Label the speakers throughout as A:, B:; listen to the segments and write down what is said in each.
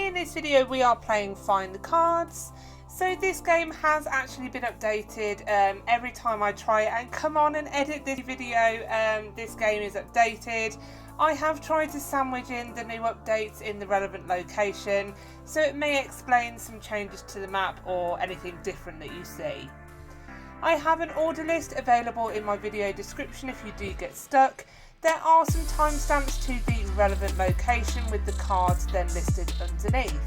A: In this video we are playing Find the Cards. So this game has actually been updated every time I try it and come on and edit this video. This game is updated. I have tried to sandwich in the new updates in the relevant location, so it may explain some changes to the map or anything different that you see. I have an order list available in my video description if you do get stuck. There are some timestamps to the relevant location with the cards then listed underneath.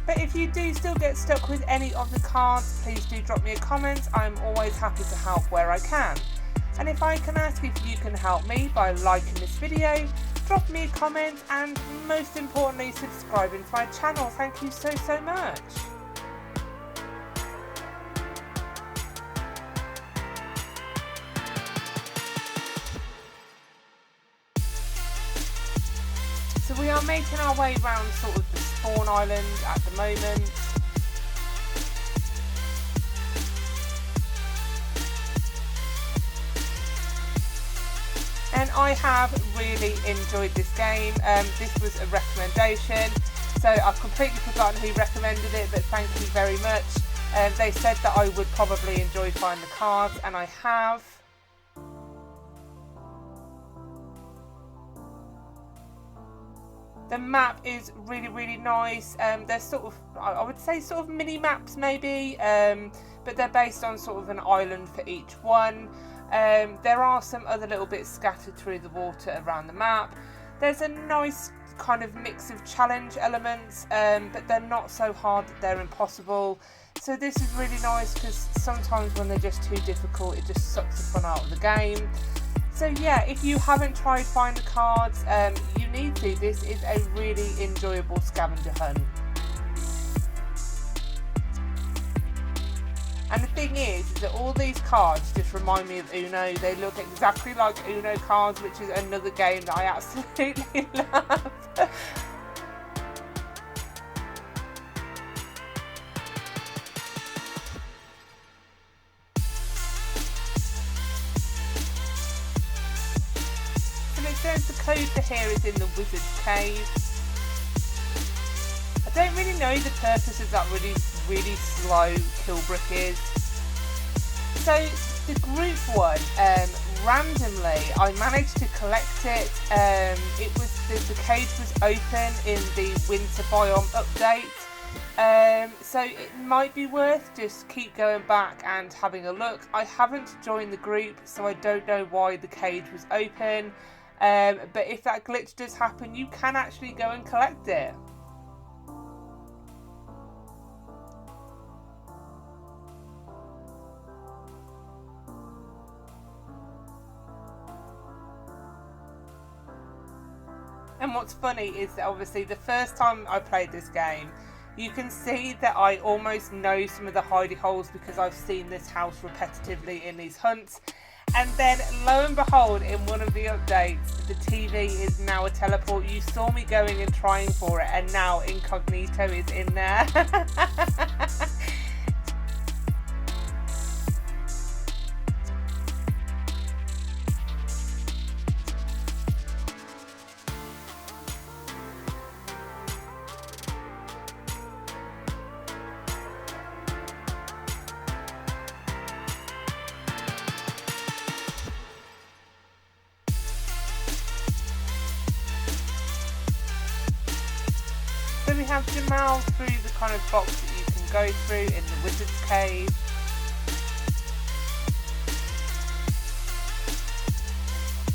A: But if you do still get stuck with any of the cards, please do drop me a comment. I'm always happy to help where I can. And if I can ask if you can help me by liking this video, drop me a comment, and most importantly subscribing to my channel. Thank you so much. So we are making our way around sort of the spawn island at the moment. And I have really enjoyed this game. This was a recommendation, so I've completely forgotten who recommended it, but thank you very much. They said that I would probably enjoy Find the Cards, and I have. The map is really nice. They're sort of, I would say sort of mini maps maybe, but they're based on sort of an island for each one. There are some other little bits scattered through the water around the map. There's a nice kind of mix of challenge elements, but they're not so hard that they're impossible. So this is really nice because sometimes when they're just too difficult, it just sucks the fun out of the game. So yeah, if you haven't tried Find the Cards, you need to. This is a really enjoyable scavenger hunt. And the thing is that all these cards just remind me of Uno. They look exactly like Uno cards, which is another game that I absolutely love. The code for here is in the wizard's cave. I don't really know the purpose of that really slow kill brick is. So the group one, randomly I managed to collect it. It was the cage was open in the winter biome update. So it might be worth just keep going back and having a look. I haven't joined the group, so I don't know why the cage was open. But if that glitch does happen, you can actually go and collect it. And what's funny is that obviously the first time I played this game, you can see that I almost know some of the hidey holes because I've seen this house repetitively in these hunts. And then, lo and behold, in one of the updates, the TV is now a teleport. You saw me going and trying for it, and now incognito is in there. So we have Jamal through the kind of box that you can go through in the wizard's cave.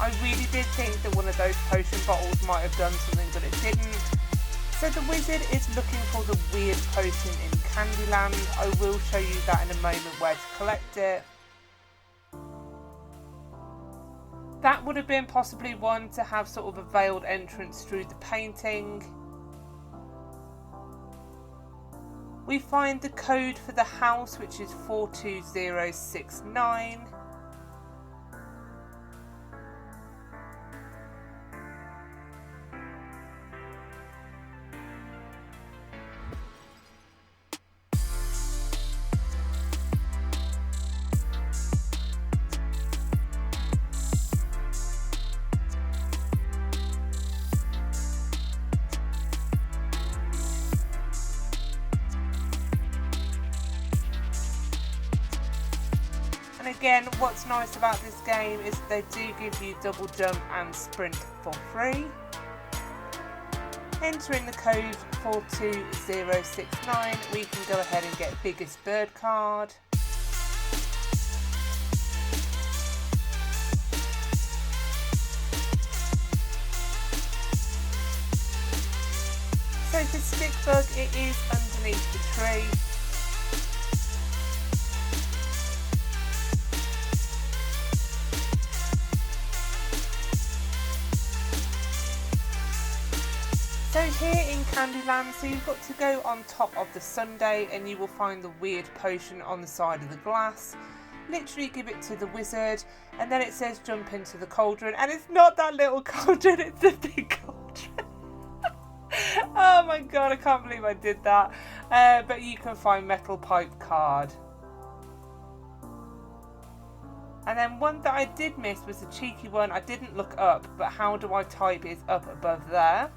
A: I really did think that one of those potion bottles might have done something, but it didn't. So the wizard is looking for the weird potion in Candyland. I will show you that in a moment where to collect it. That would have been possibly one to have sort of a veiled entrance through the painting. We find the code for the house, which is 42069. again, what's nice about this game is they do give you double jump and sprint for free. Enter in the code 42069, we can go ahead and get biggest bird card. So for stick bug, it is underneath the tree. So here in Candyland, so you've got to go on top of the sundae and you will find the weird potion on the side of the glass. Literally give it to the wizard and then it says jump into the cauldron, and it's not that little cauldron, it's the big cauldron. Oh my god, I can't believe I did that. But you can find metal pipe card. And then one that I did miss was a cheeky one. I didn't look up, but how do I type is up above there.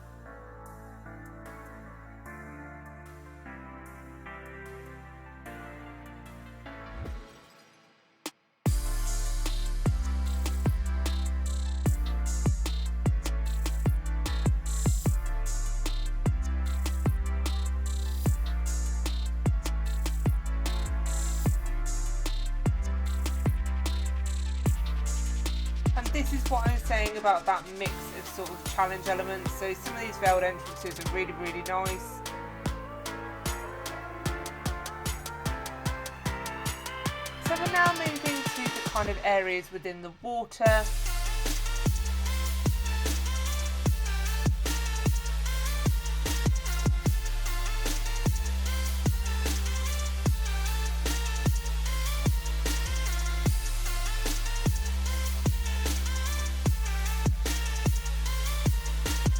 A: This is what I'm saying about that mix of sort of challenge elements. So some of these veiled entrances are really, really nice. So we're now moving to the kind of areas within the water.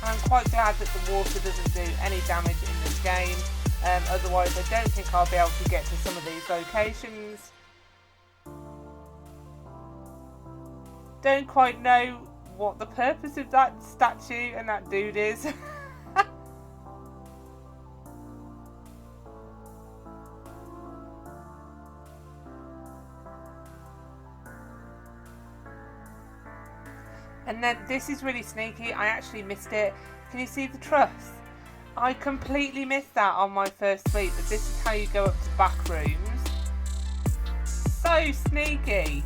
A: I'm quite glad that the water doesn't do any damage in this game, otherwise I don't think I'll be able to get to some of these locations. Don't quite know what the purpose of that statue and that dude is. And then this is really sneaky, I actually missed it. Can you see the truss? I completely missed that on my first sweep, but this is how you go up to backrooms. So sneaky.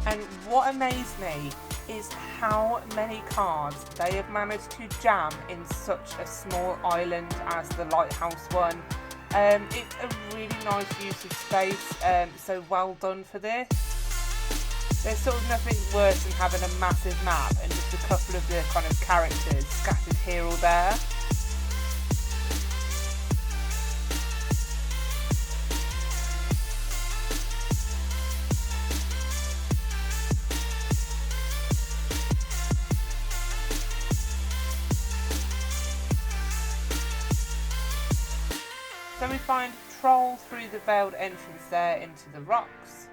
A: And what amazed me is how many cards they have managed to jam in such a small island as the lighthouse one. It's a really nice use of space, so well done for this. There's sort of nothing worse than having a massive map and just a couple of the kind of characters scattered here or there. So we find troll through the veiled entrance there into the rocks.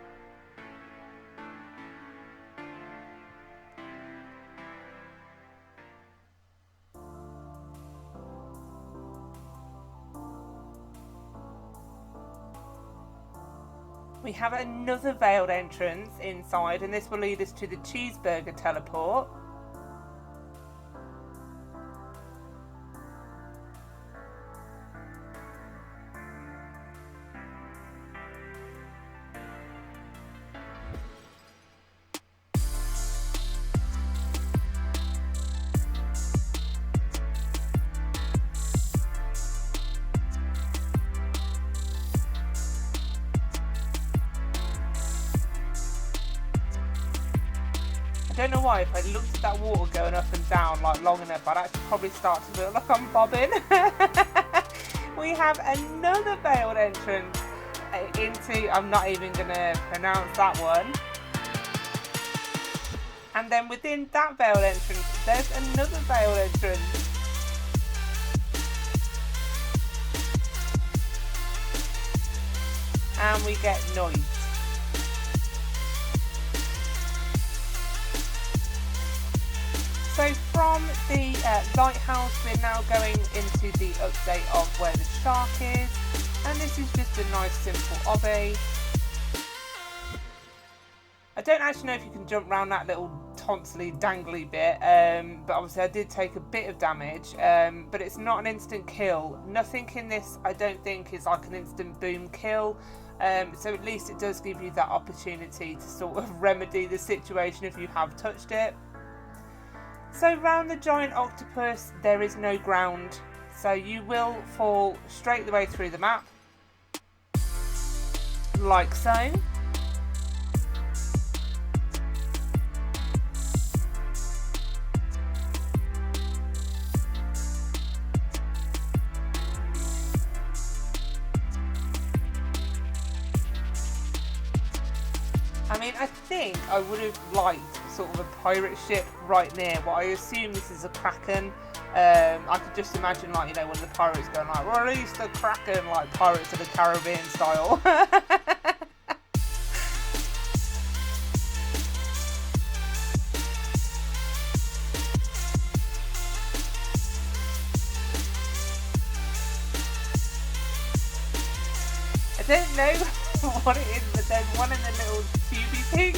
A: We have another veiled entrance inside, and this will lead us to the cheeseburger teleport. I don't know why, if I looked at that water going up and down like long enough, I'd actually probably start to feel like I'm bobbing. We have another veiled entrance into, I'm not even going to pronounce that one. And then within that veiled entrance, there's another veiled entrance. And we get noice. from the lighthouse, we're now going into the update of where the shark is, and this is just a nice simple obby. I don't actually know if you can jump around that little tonsily dangly bit, but obviously I did take a bit of damage, but it's not an instant kill. Nothing in this I don't think is like an instant boom kill, so at least it does give you that opportunity to sort of remedy the situation if you have touched it. So around the giant octopus there is no ground, so you will fall straight the way through the map, like so. I mean, I think I would have liked sort of a pirate ship right near, but I assume this is a kraken. I could just imagine, like, you know, one of the pirates going like, release the kraken, like Pirates of the Caribbean style. I don't know what it is, but there's one in the little tubey thing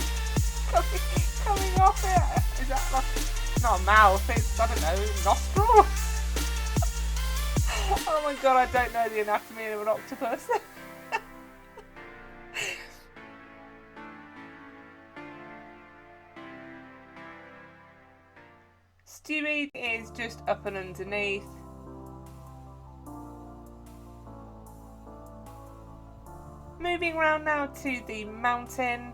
A: coming off it. Is that like, it's not a mouth, it's, I don't know, nostril? Oh my god, I don't know the anatomy of an octopus. Stewie is just up and underneath. Moving around now to the mountain.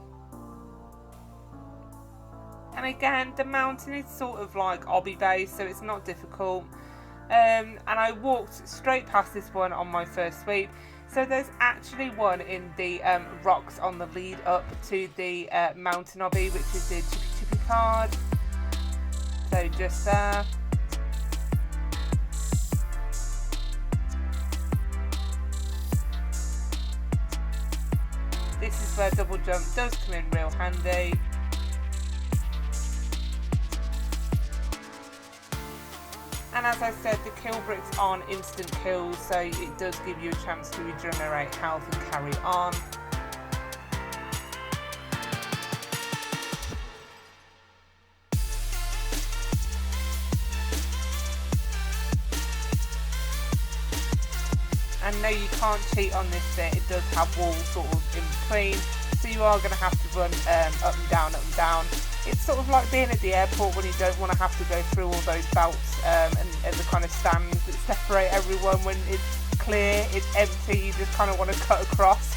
A: And again, the mountain is sort of like obby based, so it's not difficult. And I walked straight past this one on my first sweep. So there's actually one in the rocks on the lead up to the mountain obby, which is the chipi card. So just there. This is where double jump does come in real handy. And as I said, the kill bricks aren't instant kills, so it does give you a chance to regenerate health and carry on. And no, you can't cheat on this bit, it does have walls sort of in between, so you are going to have to run up and down, up and down. It's sort of like being at the airport when you don't want to have to go through all those belts and the kind of stands that separate everyone. When it's clear, it's empty, you just kind of want to cut across.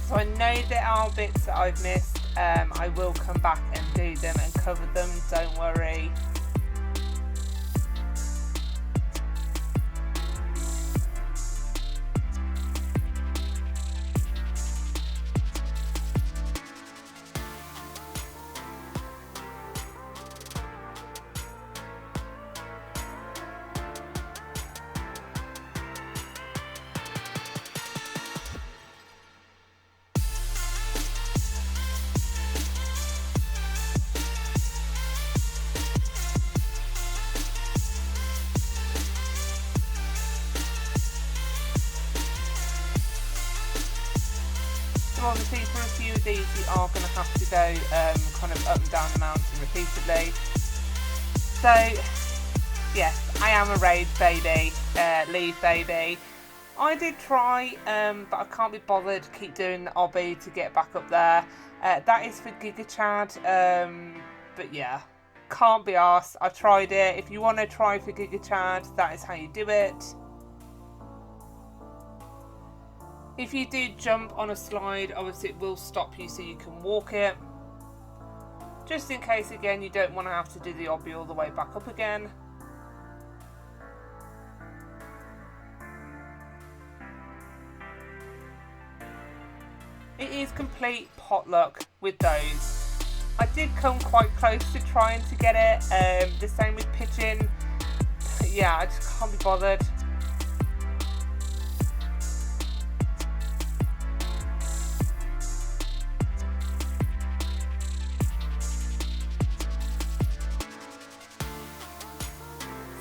A: So I know there are bits that I've missed. I will come back and do them and cover them, don't worry. So obviously for a few of these you are going to have to go kind of up and down the mountain repeatedly. So yes, I am a raid baby, leave baby. I did try, but I can't be bothered to keep doing the obby to get back up there. That is for Giga Chad, but yeah, can't be arsed. I tried it. If you want to try for Giga Chad, that is how you do it. If you do jump on a slide, obviously it will stop you so you can walk it. just in case again you don't want to have to do the obby all the way back up again. It is complete potluck with those. I did come quite close to trying to get it, the same with pigeon. But yeah, I just can't be bothered.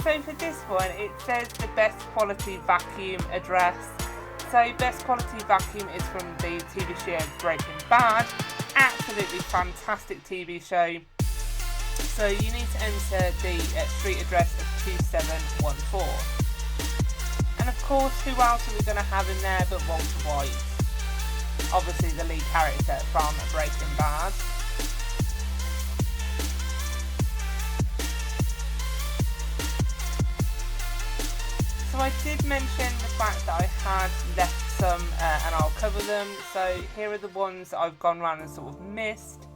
A: So for this one, it says the best quality vacuum address. So best quality vacuum is from the TV show Breaking Bad. Absolutely fantastic TV show. So you need to enter the street address of 2714. And of course, who else are we going to have in there but Walter White? Obviously the lead character from Breaking Bad. So I did mention the fact that I had left some and I'll cover them. So here are the ones that I've gone around and sort of missed.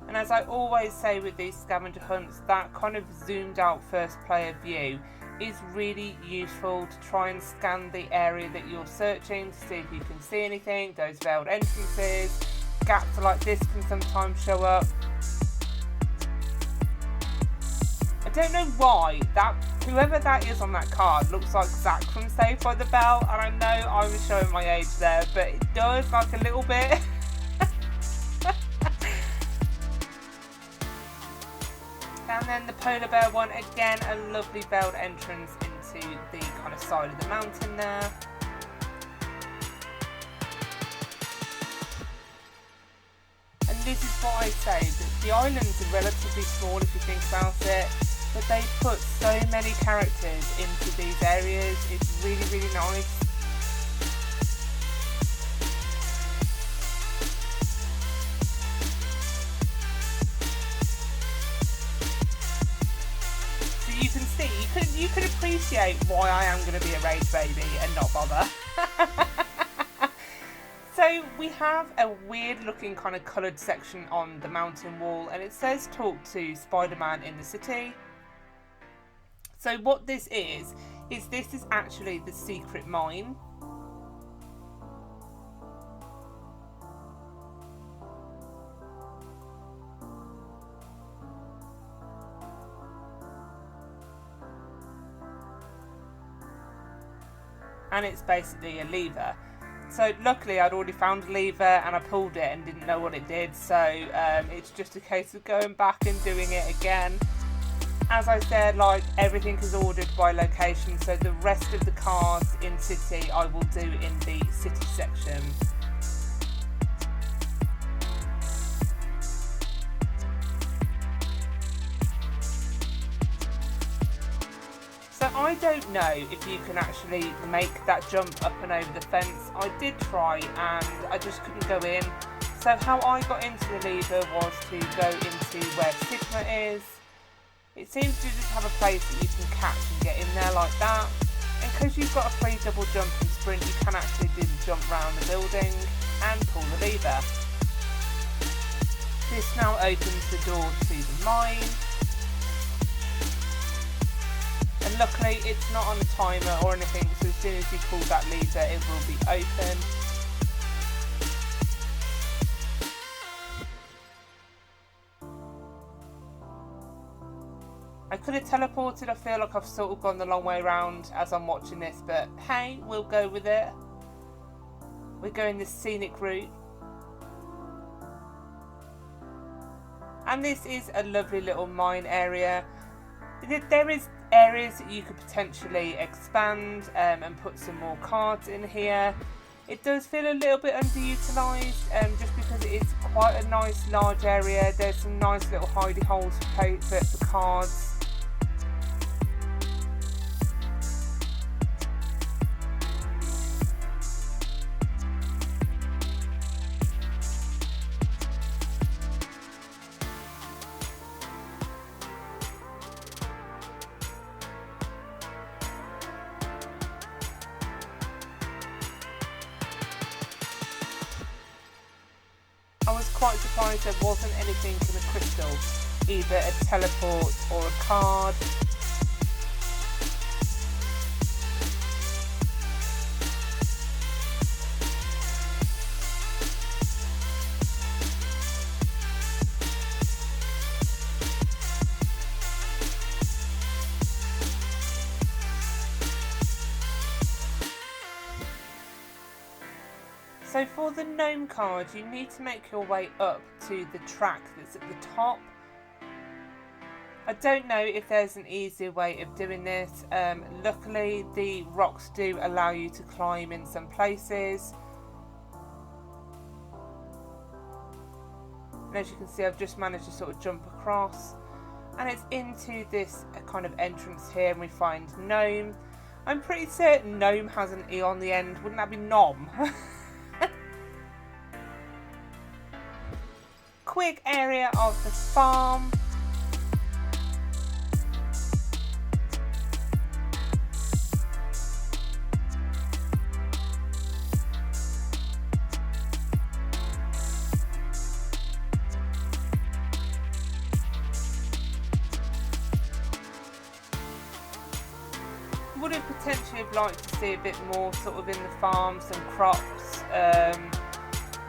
A: And as I always say with these scavenger hunts, that kind of zoomed out first player view is really useful to try and scan the area that you're searching to see if you can see anything. Those veiled entrances, gaps like this can sometimes show up. I don't know why whoever that is on that card looks like Zach from Saved by the Bell, and I know I was showing my age there, but it does like a little bit. And then the polar bear one, again a lovely veiled entrance into the kind of side of the mountain there. And this is what I say, that the islands are relatively small if you think about it, but they put so many characters into these areas. It's really, really nice. You can appreciate why I am going to be a rage baby and not bother. So we have a weird looking kind of coloured section on the mountain wall, and it says talk to Spider-Man in the city. So what this is actually the secret mine. And it's basically a lever. So luckily I'd already found a lever and I pulled it and didn't know what it did, so it's just a case of going back and doing it again. As I said, like, everything is ordered by location, so the rest of the cards in city I will do in the city section. So I don't know if you can actually make that jump up and over the fence. I did try and I just couldn't go in. So how I got into the lever was to go into where Sigma is. It seems to just have a place that you can catch and get in there like that. And because you've got a free double jump and sprint, you can actually do the jump round the building and pull the lever. This now opens the door to the mine. And luckily it's not on a timer or anything, so as soon as you pull that lever it will be open. I could have teleported. I feel like I've sort of gone the long way around as I'm watching this, but hey, we'll go with it. We're going the scenic route. And this is a lovely little mine area. There is areas that you could potentially expand and put some more cards in here. It does feel a little bit underutilised just because it is quite a nice large area. There's some nice little hidey holes for cards. was quite surprised there wasn't anything in the crystal, either a teleport or a card. So for the gnome card, you need to make your way up to the track that's at the top. I don't know if there's an easier way of doing this. Luckily, the rocks do allow you to climb in some places. And as you can see, I've just managed to sort of jump across. And it's into this kind of entrance here, and we find gnome. I'm pretty certain gnome has an E on the end. Wouldn't that be nom? Quick area of the farm. Would have potentially liked to see a bit more sort of in the farm, some crops.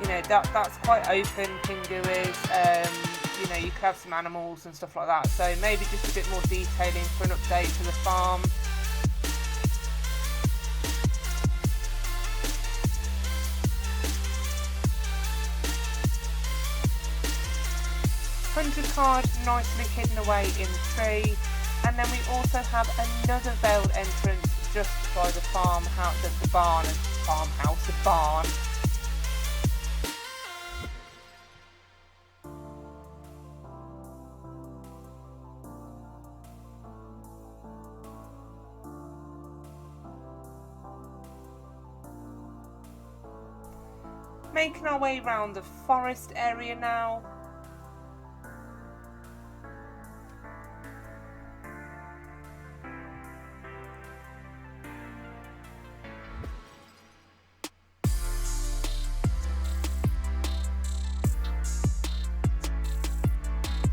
A: You know, that's quite open, Pingu is. You know, you could have some animals and stuff like that. So maybe just a bit more detailing for an update to the farm. $100 card nicely hidden away in the tree. And then we also have another veiled entrance just by the farmhouse, the barn, and farmhouse, the barn. Making our way around the forest area now.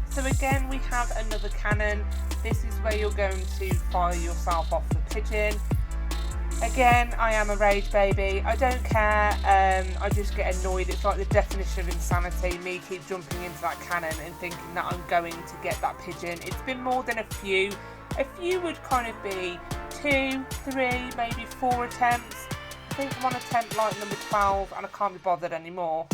A: So again, we have another cannon. This is where you're going to fire yourself off the pigeon. Again, I am a rage baby. I don't care. I just get annoyed. It's like the definition of insanity. Me keep jumping into that cannon and thinking that I'm going to get that pigeon. It's been more than a few. A few would kind of be 2, 3, maybe 4 attempts. I think I'm on attempt like number 12 and I can't be bothered anymore.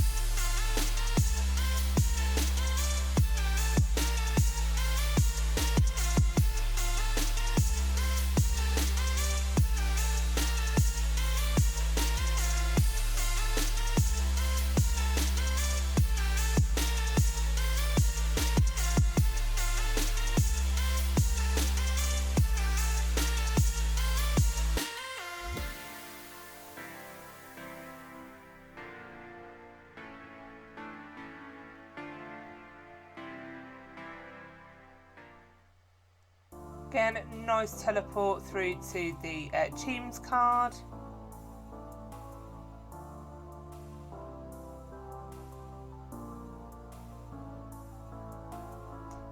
A: Again, nice teleport through to the cheems card.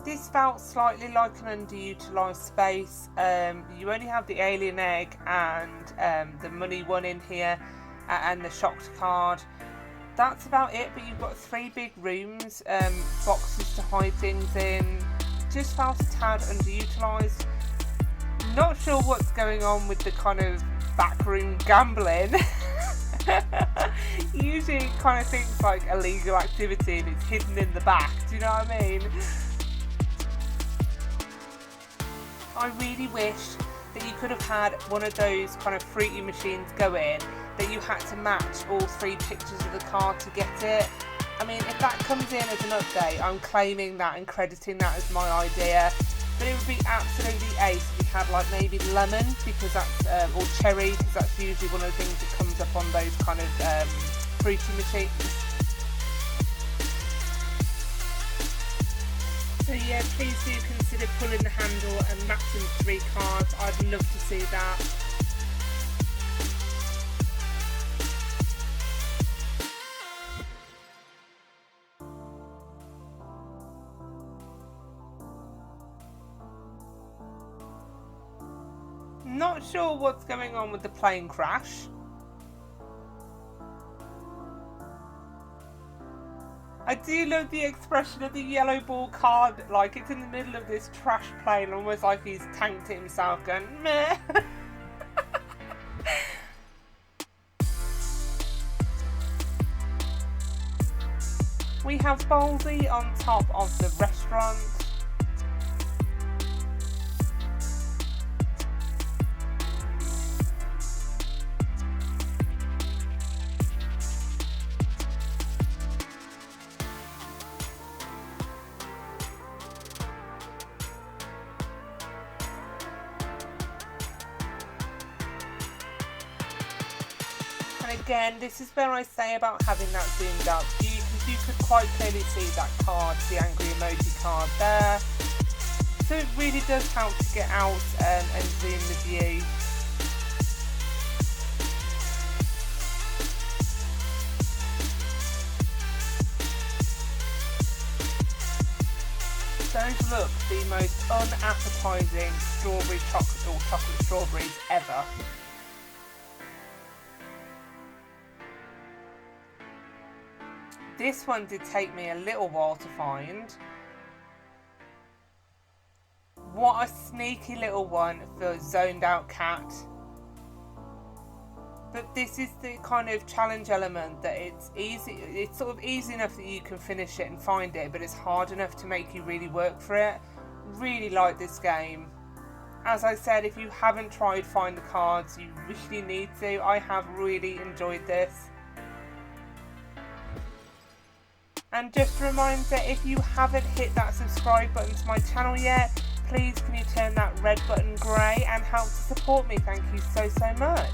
A: This felt slightly like an underutilised space. You only have the alien egg and the money one in here and the shocked card. That's about it, but you've got 3 big rooms, boxes to hide things in. Just felt a tad underutilised. Not sure what's going on with the kind of backroom gambling. Usually it kind of thinks like illegal activity and it's hidden in the back, do you know what I mean? I really wish that you could have had one of those kind of fruity machines go in that you had to match all 3 pictures of the card to get it. I mean, if that comes in as an update, I'm claiming that and crediting that as my idea. But it would be absolutely ace if we had like maybe lemon, because that's or cherry, because that's usually one of the things that comes up on those kind of fruity machines. So yeah, please do consider pulling the handle and matching 3 cards. I'd love to see that. not sure what's going on with the plane crash. I do love the expression of the yellow ball card, like it's in the middle of this trash plane, almost like he's tanked it himself, going meh. We have Baldi on top of the restaurant. And again, this is where I say about having that zoomed up. You could quite clearly see that card, the angry emoji card there. So it really does help to get out and zoom the view. Those look the most unappetizing strawberry chocolate or chocolate strawberries ever. This one did take me a little while to find. What a sneaky little one for zoned out cat. But this is the kind of challenge element that it's sort of easy enough that you can finish it and find it, but it's hard enough to make you really work for it. Really like this game. As I said, if you haven't tried Find the Cards, you really need to. I have really enjoyed this. And just a reminder, if you haven't hit that subscribe button to my channel yet, please can you turn that red button grey and help to support me. Thank you so much.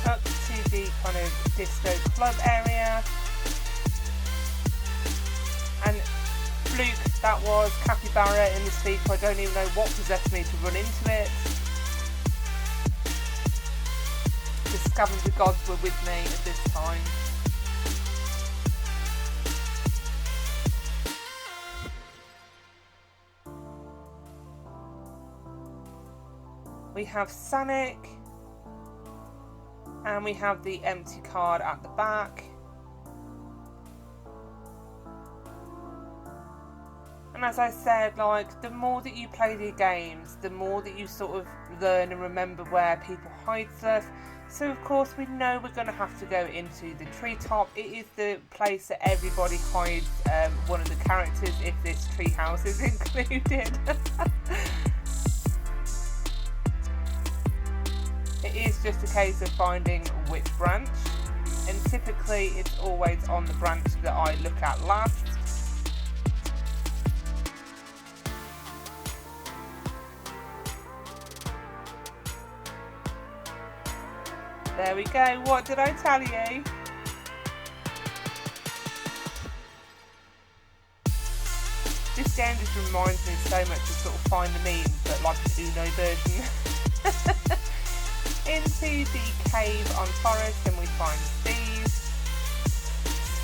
A: Up to the kind of disco club area, and fluke that was capybara in the speaker. I don't even know what possessed me to run into it. The scavenger gods were with me at this time. We have Sonic. And we have the empty card at the back. And as I said, like, the more that you play the games, the more that you sort of learn and remember where people hide stuff. So of course we know we're going to have to go into the treetop. It is the place that everybody hides one of the characters, if this treehouse is included. It is just a case of finding which branch, and typically it's always on the branch that I look at last. There we go, what did I tell you? This game just reminds me so much of sort of Find the Memes, but like an Uno version. Into the cave on Forest, and we find these.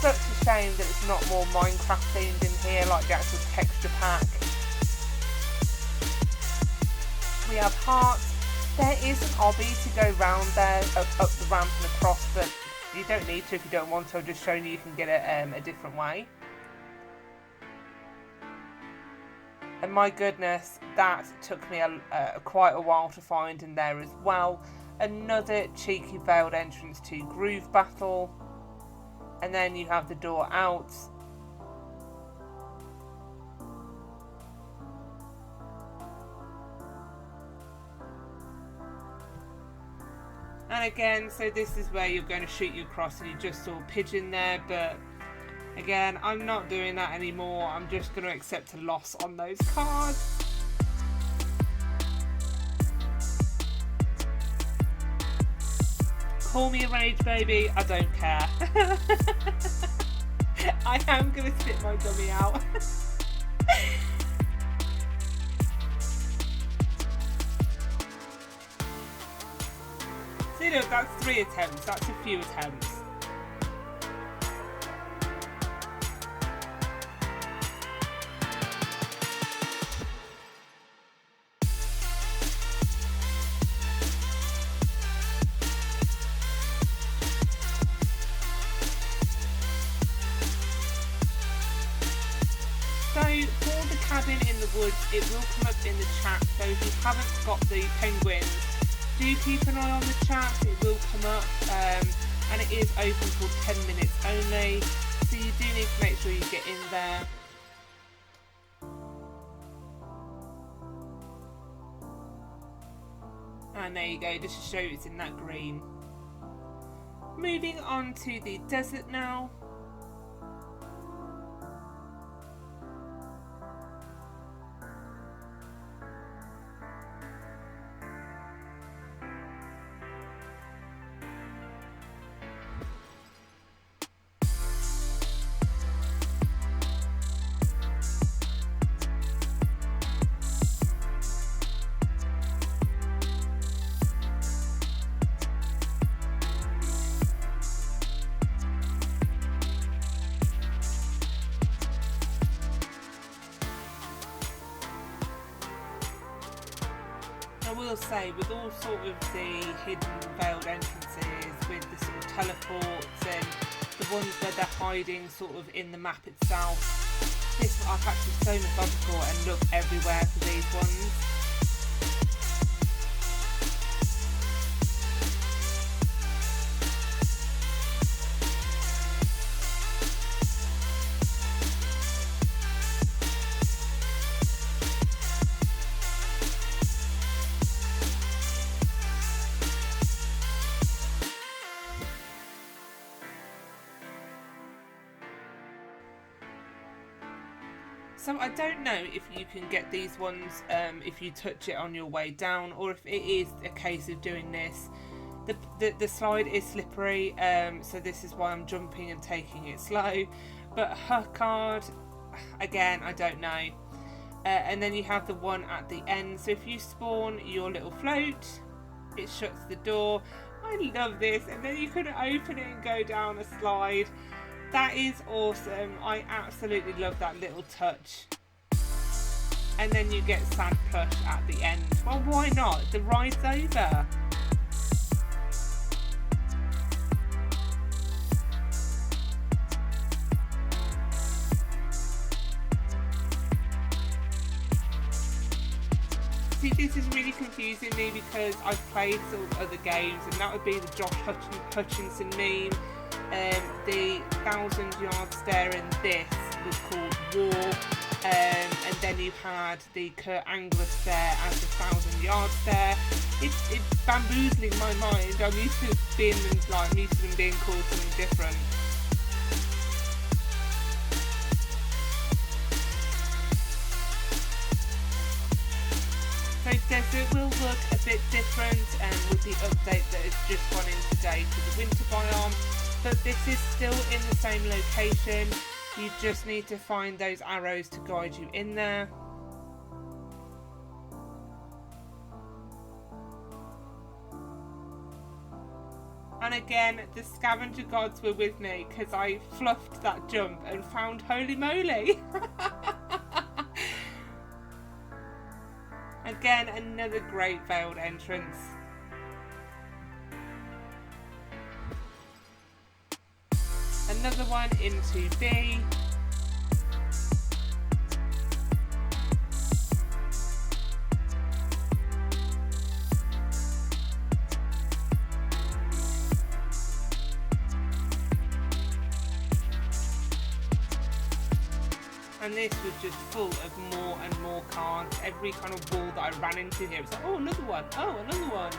A: Such a shame that it's not more Minecraft themed in here, like the actual texture pack. We have hearts. There is an obby to go round there, up the ramp and across, but you don't need to if you don't want to. I've just shown you can get it a different way. And my goodness, that took me quite a while to find in there as well. Another cheeky veiled entrance to Groove Battle, and then you have the door out. And again, so this is where you're going to shoot you across, and you just saw pigeon there, but again, I'm not doing that anymore. I'm just going to accept a loss on those cards. Call me a rage baby, I don't care. I am going to spit my gummy out. See, look, that's 3 attempts. That's a few attempts. So for the cabin in the woods, it will come up in the chat. So if you haven't got the penguins, do keep an eye on the chat. It will come up, and it is open for 10 minutes only. So you do need to make sure you get in there. And there you go, just to show you it's in that green. Moving on to the desert now. I will say, with all sort of the hidden veiled entrances, with the sort of teleports and the ones where they're hiding sort of in the map itself, I've actually so methodical and look everywhere for these ones. So I don't know if you can get these ones if you touch it on your way down, or if it is a case of doing this. The slide is slippery, so this is why I'm jumping and taking it slow. But her card, again, I don't know. And then you have the one at the end. So if you spawn your little float, it shuts the door. I love this. And then you can open it and go down a slide. That is awesome. I absolutely love that little touch. And then you get sad plush at the end. Well, why not? The ride's over. See, this is really confusing me because I've played sort of other games, and that would be the Josh Hutchinson meme. The 1,000 yard stare in this was called War, and then you had the Kurt Angler stare as the 1,000 yard stare. It's bamboozling my mind. I'm used to them being called something different. So desert will look a bit different with the update that has just gone in today to the winter biome. But this is still in the same location. You just need to find those arrows to guide you in there. And again, the scavenger gods were with me because I fluffed that jump and found holy moly. Again, another great veiled entrance. Another one into B. And this was just full of more and more cards. Every kind of wall that I ran into here, it's like, oh, another one. Oh, another one.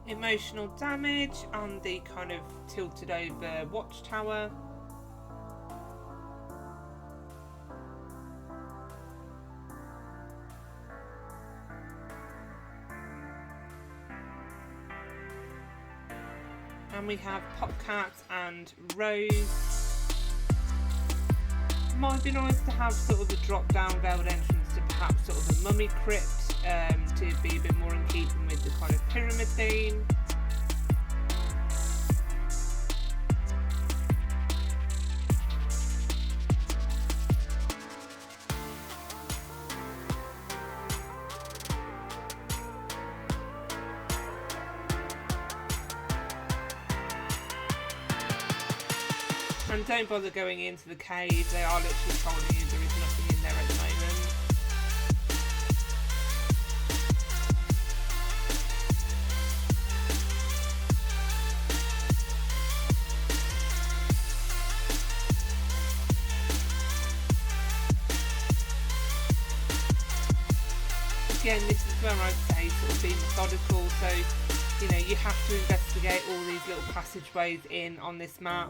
A: Emotional damage on the kind of tilted over watchtower. And we have Popcat and Rose. Might be nice to have sort of a drop down veiled entrance to perhaps sort of a mummy crypt, to be a bit more in keeping with the kind of pyramid theme. And don't bother going into the cave, they are literally telling you there is nothing in there at the moment. Again, this is where I'd say sort of be methodical, so you know you have to investigate all these little passageways in on this map.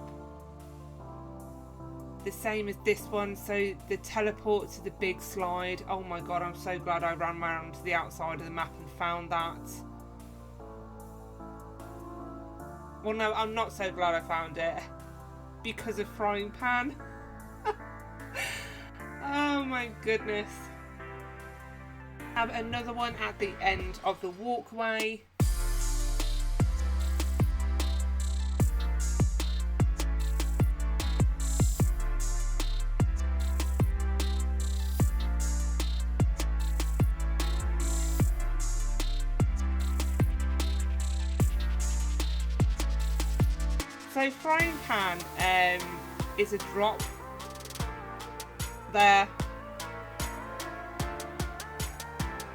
A: The same as this one, so the teleport to the big slide. Oh my god, I'm so glad I ran around to the outside of the map and found that. Well no, I'm not so glad I found it, because of frying pan. Oh my goodness. Have another one at the end of the walkway. So frying pan is a drop there.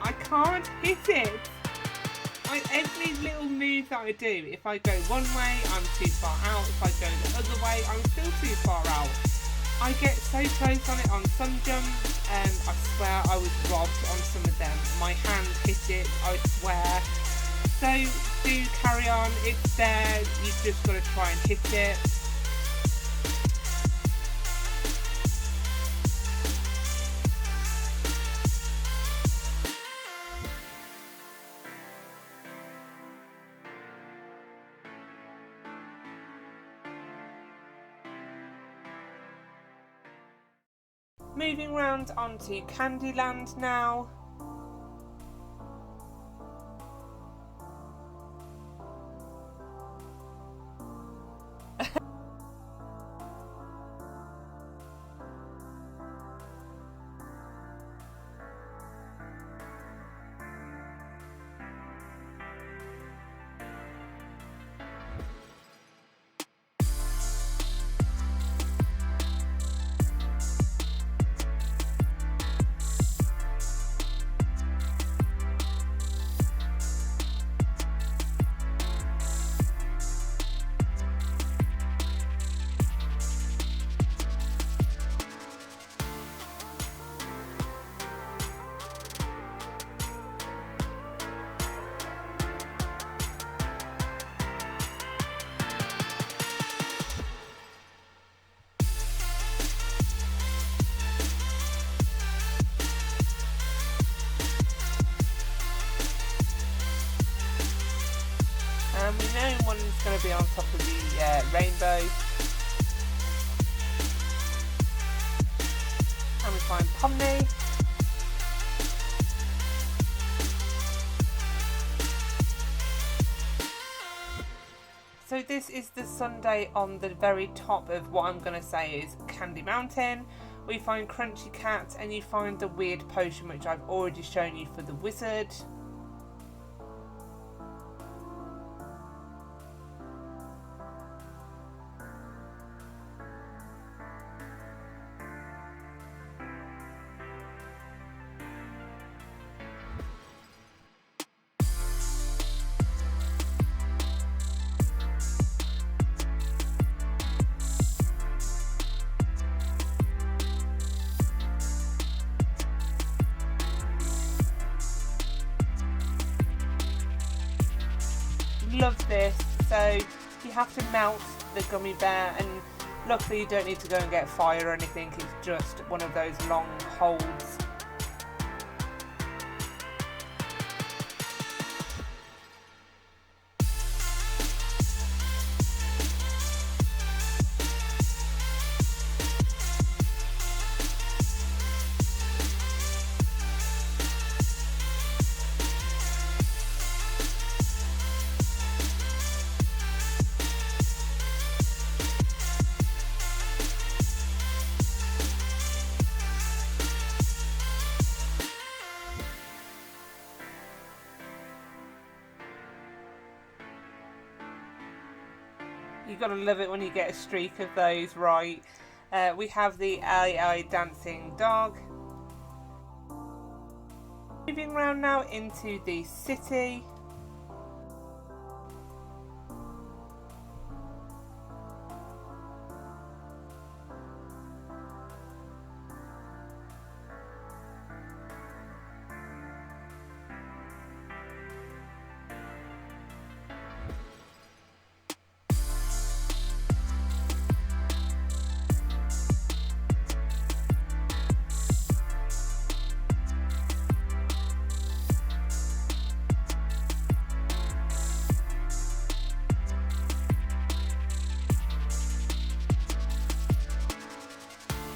A: I can't hit it. Every little move that I do, if I go one way, I'm too far out. If I go the other way, I'm still too far out. I get so close on it on some jumps, and I swear I was robbed on some of them. My hand hit it, I swear. So do carry on, it's there, you've just got to try and hit it. Moving round onto Candyland now. And we know one's going to be on top of the rainbow. And we find Pomni. So this is the sundae on the very top of what I'm going to say is Candy Mountain. We find Crunchy Cat, and you find the weird potion which I've already shown you for the wizard. love this. So you have to melt the gummy bear, and luckily you don't need to go and get fire or anything, it's just one of those long holds. You gotta love it when you get a streak of those right. We have the AI dancing dog. Moving around now into the city.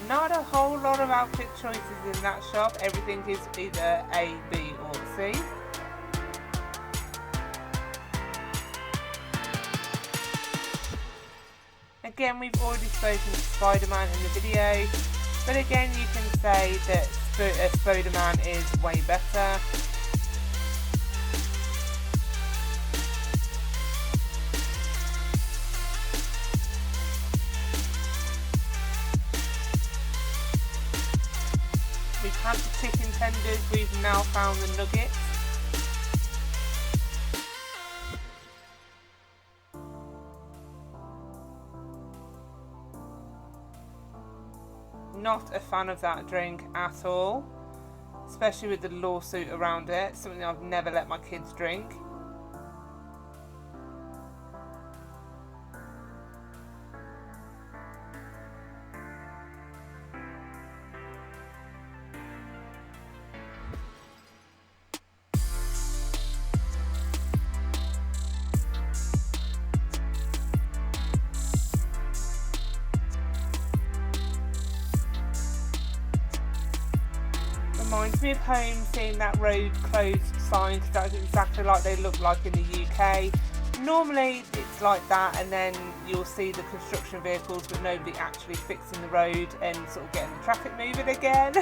A: Not a whole lot of outfit choices in that shop. Everything is either A, B or C. Again, we've already spoken to Spider-Man in the video, but again you can say that Spider-Man is way better. We've had the chicken tenders, we've now found the nuggets. Not a fan of that drink at all, especially with the lawsuit around it, something I've never let my kids drink. Reminds me of home, seeing that road closed sign, because that's exactly like they look like in the UK. Normally it's like that, and then you'll see the construction vehicles but nobody actually fixing the road and sort of getting the traffic moving again.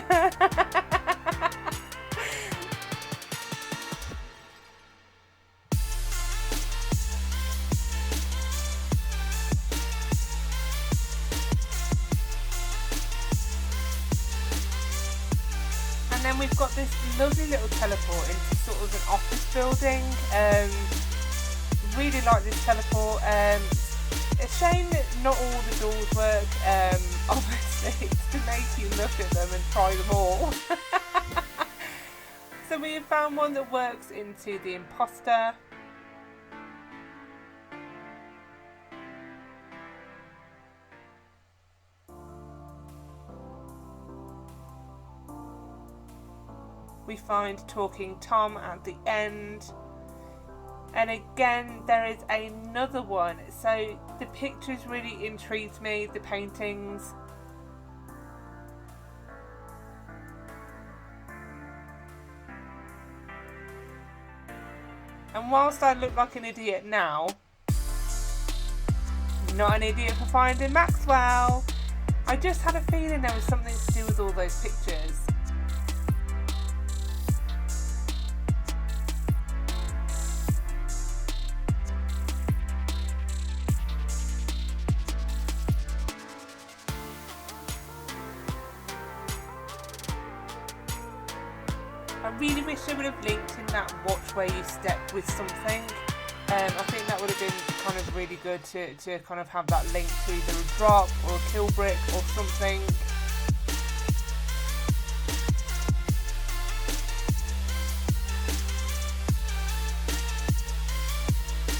A: And then we've got this lovely little teleport into sort of an office building. Really like this teleport. A shame that not all the doors work. Obviously it's to make you look at them and try them all. So we have found one that works into the imposter. We find Talking Tom at the end. And again, there is another one. So the pictures really intrigued me, the paintings. And whilst I look like an idiot now, not an idiot for finding Maxwell. I just had a feeling there was something to do with all those pictures. I really wish they would have linked in that watch where you step with something. I think that would have been kind of really good to kind of have that link to either a drop or a kill brick or something.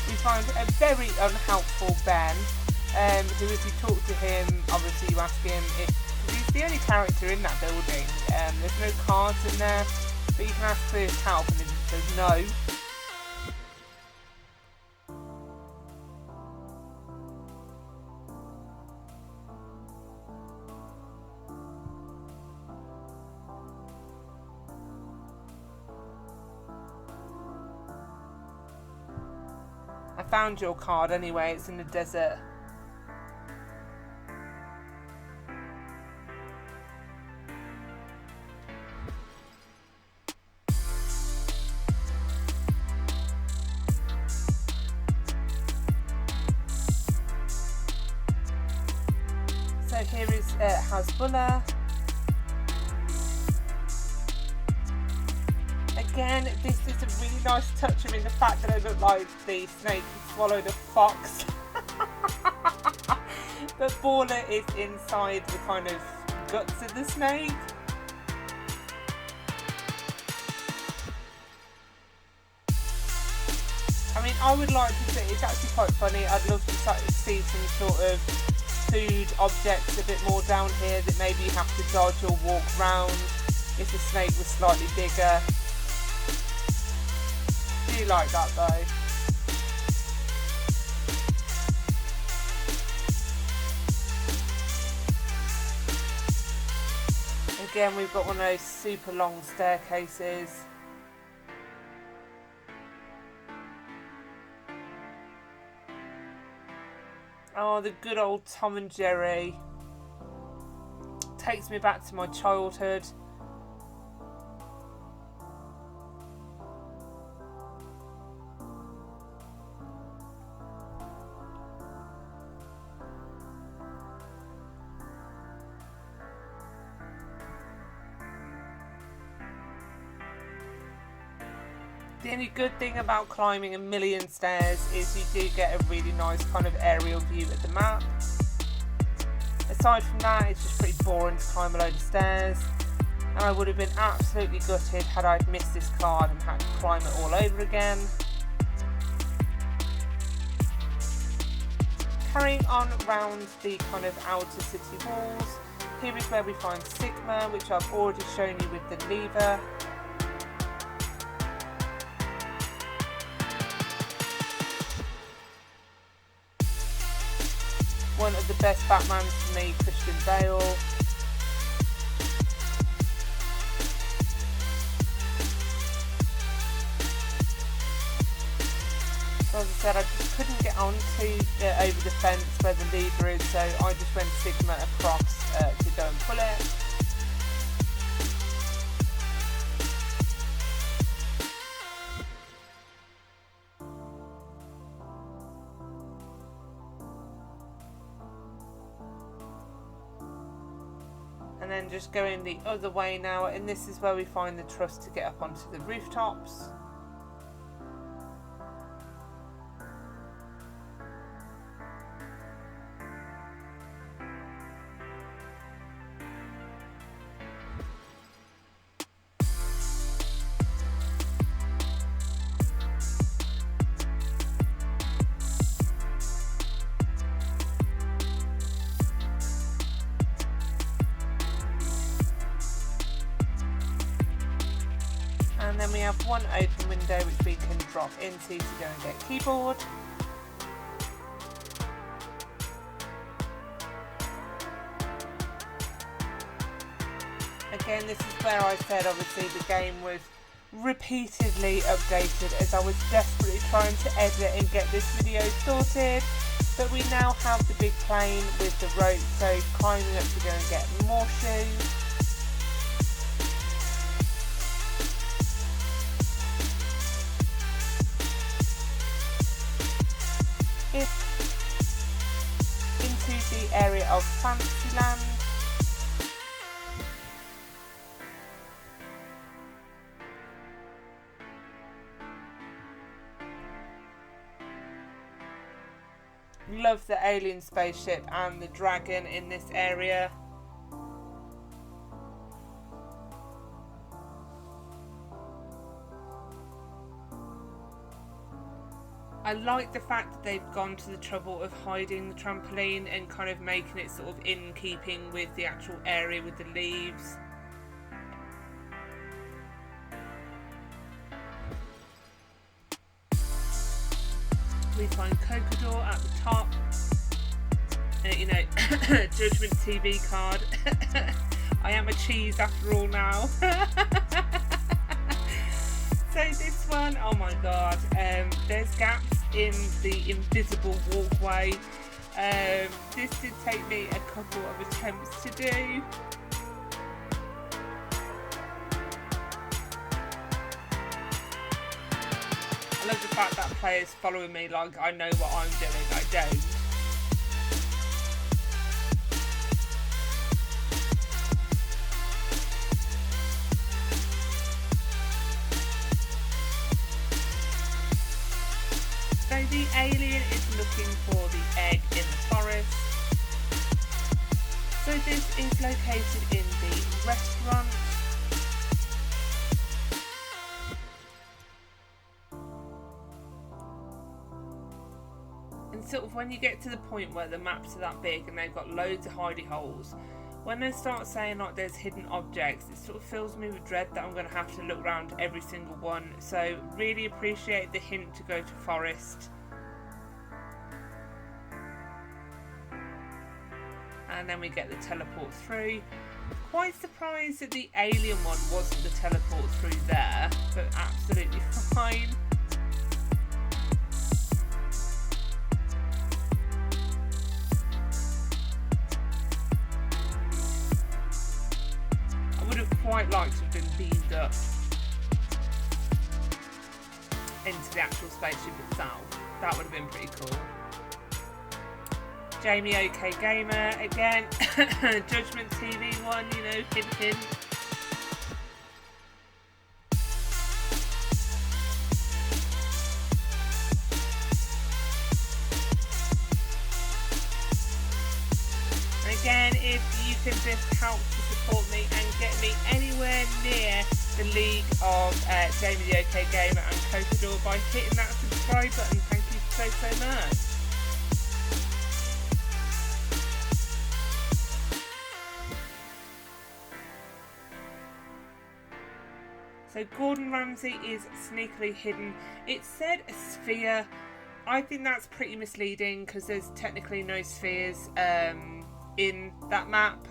A: We find found a very unhelpful Ben, who, if you talk to him, obviously you ask him if, because he's the only character in that building, there's no cards in there, but you can ask for his help and he just says no. I found your card anyway, it's in the desert. So here is Hasbullah. Again, this is a really nice touch. I mean, the fact that I look like the snake who swallowed a fox. But Baller is inside the kind of guts of the snake. I mean, I would like to see, it's actually quite funny, I'd love to see some sort of food objects a bit more down here that maybe you have to dodge or walk round if the snake was slightly bigger. I do like that though. Again, we've got one of those super long staircases. Oh, the good old Tom and Jerry. Takes me back to my childhood. The only good thing about climbing a million stairs is you do get a really nice kind of aerial view of the map. Aside from that, it's just pretty boring to climb a load of stairs, and I would have been absolutely gutted had I missed this card and had to climb it all over again. Carrying on round the kind of outer city walls, here is where we find Sigma, which I've already shown you with the lever. One of the best Batmans for me, Christian Bale. So as I said, I just couldn't get onto over the fence where the lever is, so I just went Sigma across to go and pull it. And then just going the other way now, and this is where we find the truss to get up onto the rooftops. And then we have one open window which we can drop into to go and get keyboard. Again, this is where I said obviously the game was repeatedly updated as I was desperately trying to edit and get this video sorted. But we now have the big plane with the rope, so climbing up to go and get more shoes. Into the area of Fantasyland. Love the alien spaceship and the dragon in this area. I like the fact that they've gone to the trouble of hiding the trampoline and kind of making it sort of in keeping with the actual area with the leaves. We find Cocodor at the top. You know, Judgment TV card. I am a cheese after all now. So this one, oh my god, there's gaps in the invisible walkway. This did take me a couple of attempts to do. I love the fact that players following me like I know what I'm doing. I don't. So the alien is looking for the egg in the forest. So this is located in the restaurant. And sort of when you get to the point where the maps are that big and they've got loads of hidey holes, when they start saying like there's hidden objects, it sort of fills me with dread that I'm going to have to look around every single one. So really appreciate the hint to go to forest. And then we get the teleport through. Quite surprised that the alien one wasn't the teleport through there, but absolutely fine. Quite like to have been beamed up into the actual spaceship itself. That would have been pretty cool. Jamie OK Gamer again. Judgment TV one, you know, hint hint. And again, if you can just help to support me and get me anywhere near the league of Jamie the OK Gamer and Cocodor by hitting that subscribe button. Thank you so much. So Gordon Ramsay is sneakily hidden. It said a sphere. I think that's pretty misleading because there's technically no spheres in that map.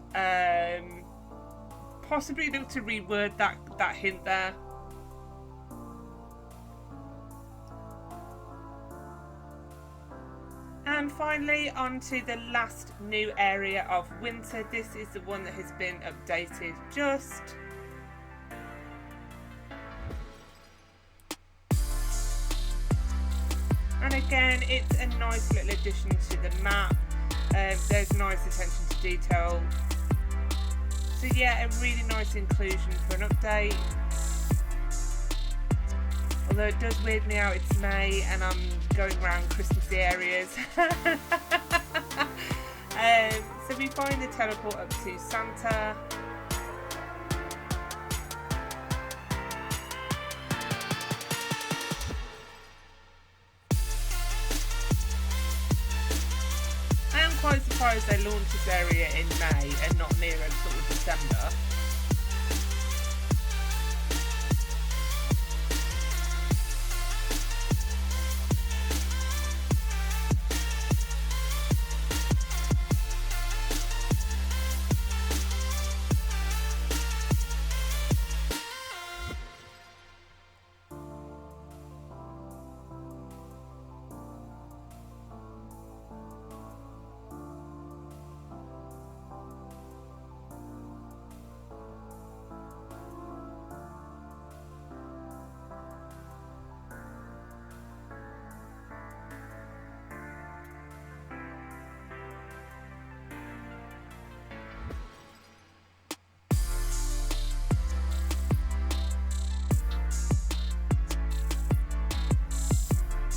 A: Possibly look to reword that hint there. And finally on to the last new area of winter. This is the one that has been updated just. And again, it's a nice little addition to the map. There's nice attention to detail. So yeah, a really nice inclusion for an update. Although it does weird me out, it's May and I'm going around Christmassy areas. So we find the teleport up to Santa. Quite surprised they launched this area in May and not nearer sort of December.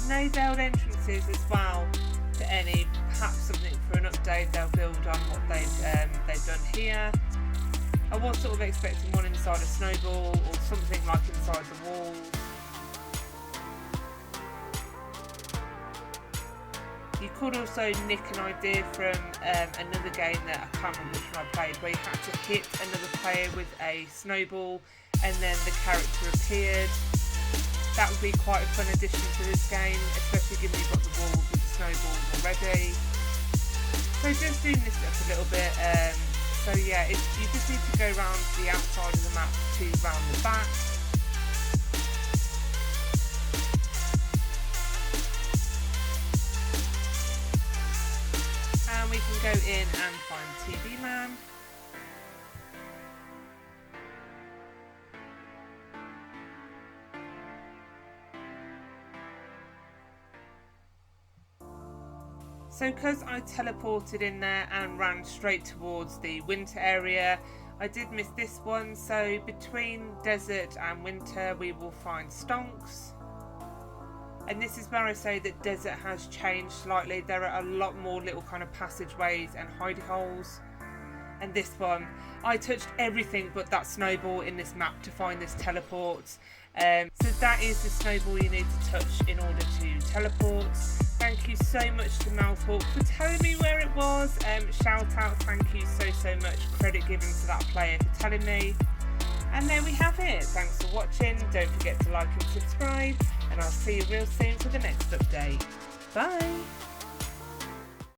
A: No veiled entrances as well to any. Perhaps something for an update they'll build on what they've done here. I was sort of expecting one inside a snowball or something like inside the walls. You could also nick an idea from another game that I can't remember which one I played, where you had to hit another player with a snowball and then the character appeared. That would be quite a fun addition to this game, especially given you've got the walls with the snowballs already. So just doing this up a little bit. So yeah, you just need to go around the outside of the map to round the back. And we can go in and find TV Man. So because I teleported in there and ran straight towards the winter area, I did miss this one. So between desert and winter we will find stonks. And this is where I say that desert has changed slightly. There are a lot more little kind of passageways and hidey holes. And this one, I touched everything but that snowball in this map to find this teleport. So that is the snowball you need to touch in order to teleport. Thank you so much to Malthorpe for telling me where it was. Shout out, thank you so much. Credit given to that player for telling me. And there we have it. Thanks for watching. Don't forget to like and subscribe. And I'll see you real soon for the next update. Bye.